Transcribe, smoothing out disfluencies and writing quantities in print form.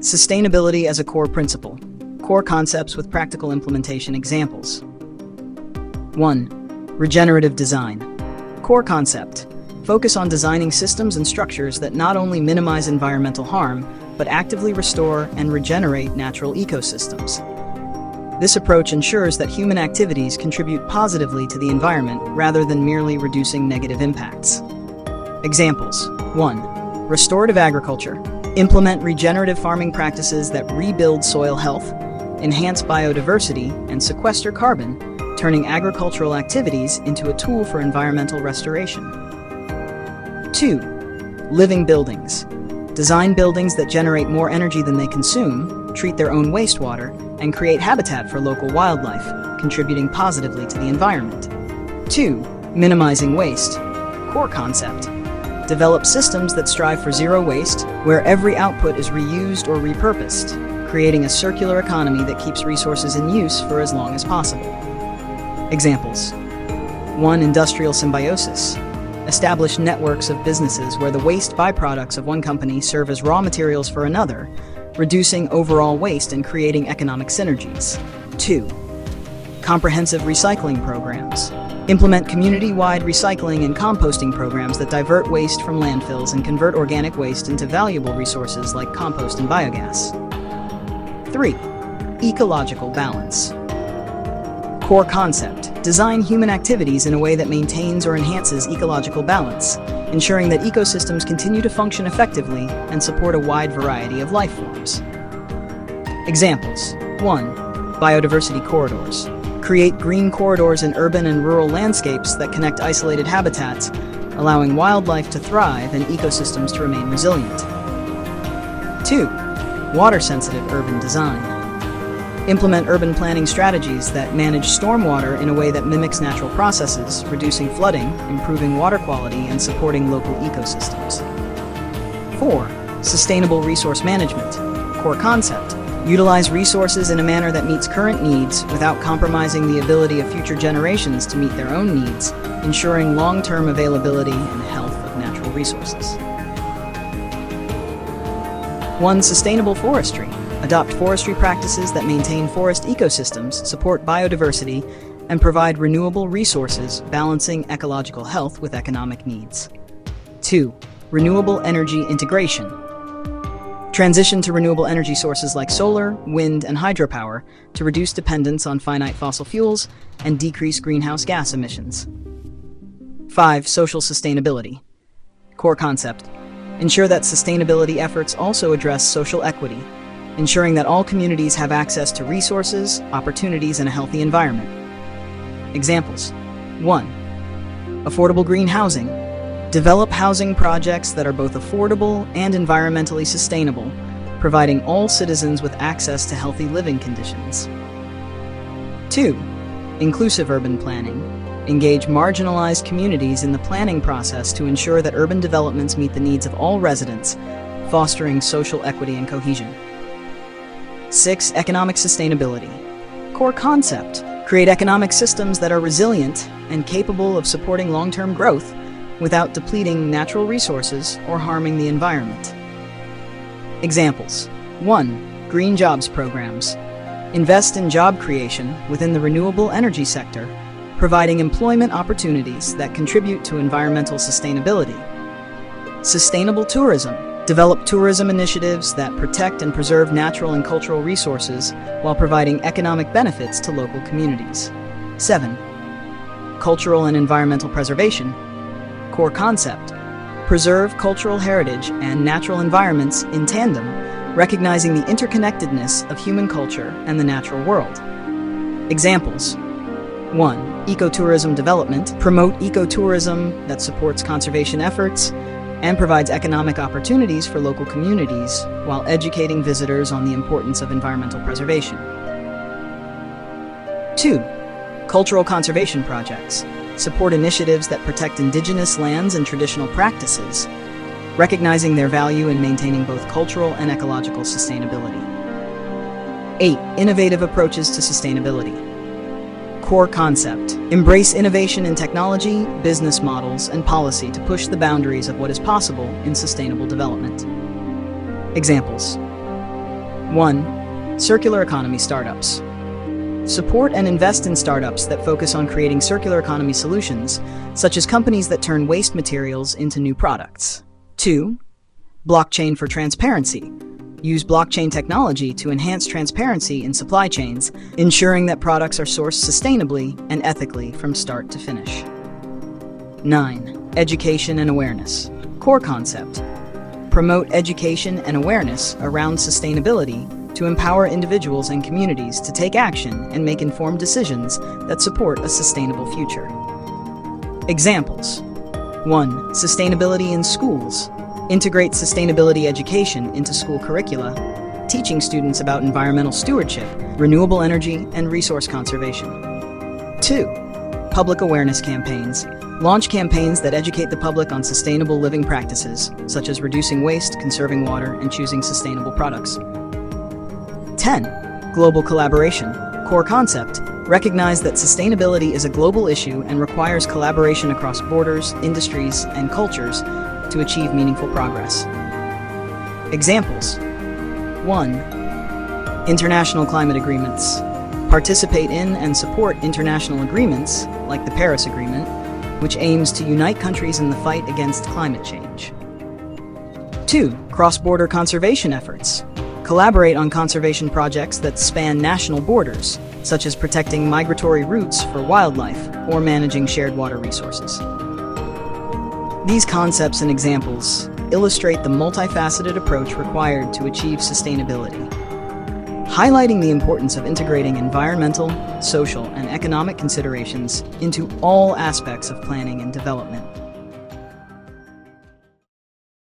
Sustainability as a core principle. Core concepts with practical implementation examples. 1. Regenerative design. Core concept. Focus on designing systems and structures that not only minimize environmental harm, but actively restore and regenerate natural ecosystems. This approach ensures that human activities contribute positively to the environment rather than merely reducing negative impacts. Examples. 1. Restorative agriculture. Implement regenerative farming practices that rebuild soil health, enhance biodiversity, and sequester carbon, turning agricultural activities into a tool for environmental restoration. 2. Living buildings. Design buildings that generate more energy than they consume, treat their own wastewater, and create habitat for local wildlife, contributing positively to the environment. 2. Minimizing waste. Core concept. Develop systems that strive for zero waste, where every output is reused or repurposed, creating a circular economy that keeps resources in use for as long as possible. Examples. 1. Industrial symbiosis. Establish networks of businesses where the waste byproducts of one company serve as raw materials for another, reducing overall waste and creating economic synergies. 2. Comprehensive recycling programs. Implement community-wide recycling and composting programs that divert waste from landfills and convert organic waste into valuable resources like compost and biogas. 3. Ecological balance. Core concept. Design human activities in a way that maintains or enhances ecological balance, ensuring that ecosystems continue to function effectively and support a wide variety of life forms. Examples. 1. Biodiversity corridors. Create green corridors in urban and rural landscapes that connect isolated habitats, allowing wildlife to thrive and ecosystems to remain resilient. 2. Water-sensitive urban design. Implement urban planning strategies that manage stormwater in a way that mimics natural processes, reducing flooding, improving water quality, and supporting local ecosystems. 4. Sustainable resource management. Core concept. Utilize resources in a manner that meets current needs without compromising the ability of future generations to meet their own needs, ensuring long-term availability and health of natural resources. 1. Sustainable forestry. Adopt forestry practices that maintain forest ecosystems, support biodiversity, and provide renewable resources, balancing ecological health with economic needs. 2. Renewable energy integration. Transition to renewable energy sources like solar, wind, and hydropower to reduce dependence on finite fossil fuels and decrease greenhouse gas emissions. 5. Social sustainability. Core concept. Ensure that sustainability efforts also address social equity, ensuring that all communities have access to resources, opportunities, and a healthy environment. Examples. 1. Affordable green housing. Develop housing projects that are both affordable and environmentally sustainable, providing all citizens with access to healthy living conditions. 2. Inclusive urban planning. Engage marginalized communities in the planning process to ensure that urban developments meet the needs of all residents, fostering social equity and cohesion. 6. Economic sustainability. Core concept. Create economic systems that are resilient and capable of supporting long-term growth without depleting natural resources or harming the environment. Examples. 1. Green jobs programs. Invest in job creation within the renewable energy sector, providing employment opportunities that contribute to environmental sustainability. Sustainable tourism. Develop tourism initiatives that protect and preserve natural and cultural resources while providing economic benefits to local communities. 7. Cultural and environmental preservation. Core concept. Preserve cultural heritage and natural environments in tandem, recognizing the interconnectedness of human culture and the natural world. Examples. 1. Ecotourism development. Promote ecotourism that supports conservation efforts and provides economic opportunities for local communities while educating visitors on the importance of environmental preservation. 2. Cultural conservation projects. Support initiatives that protect indigenous lands and traditional practices, recognizing their value in maintaining both cultural and ecological sustainability. 8. Innovative approaches to sustainability. Core concept. Embrace innovation in technology, business models, and policy to push the boundaries of what is possible in sustainable development. Examples. 1. Circular economy startups. Support and invest in startups that focus on creating circular economy solutions, such as companies that turn waste materials into new products. 2. Blockchain for transparency. Use blockchain technology to enhance transparency in supply chains, ensuring that products are sourced sustainably and ethically from start to finish. 9. Education and awareness. Core concept. Promote education and awareness around sustainability to empower individuals and communities to take action and make informed decisions that support a sustainable future. Examples. 1. Sustainability in schools. Integrate sustainability education into school curricula, teaching students about environmental stewardship, renewable energy, and resource conservation. 2. Public awareness campaigns. Launch campaigns that educate the public on sustainable living practices, such as reducing waste, conserving water, and choosing sustainable products. 10. Global collaboration. Core concept. Recognize that sustainability is a global issue and requires collaboration across borders, industries, and cultures to achieve meaningful progress. Examples. 1. International climate agreements. Participate in and support international agreements, like the Paris Agreement, which aims to unite countries in the fight against climate change. 2. Cross-border conservation efforts. Collaborate on conservation projects that span national borders, such as protecting migratory routes for wildlife or managing shared water resources. These concepts and examples illustrate the multifaceted approach required to achieve sustainability, highlighting the importance of integrating environmental, social, and economic considerations into all aspects of planning and development.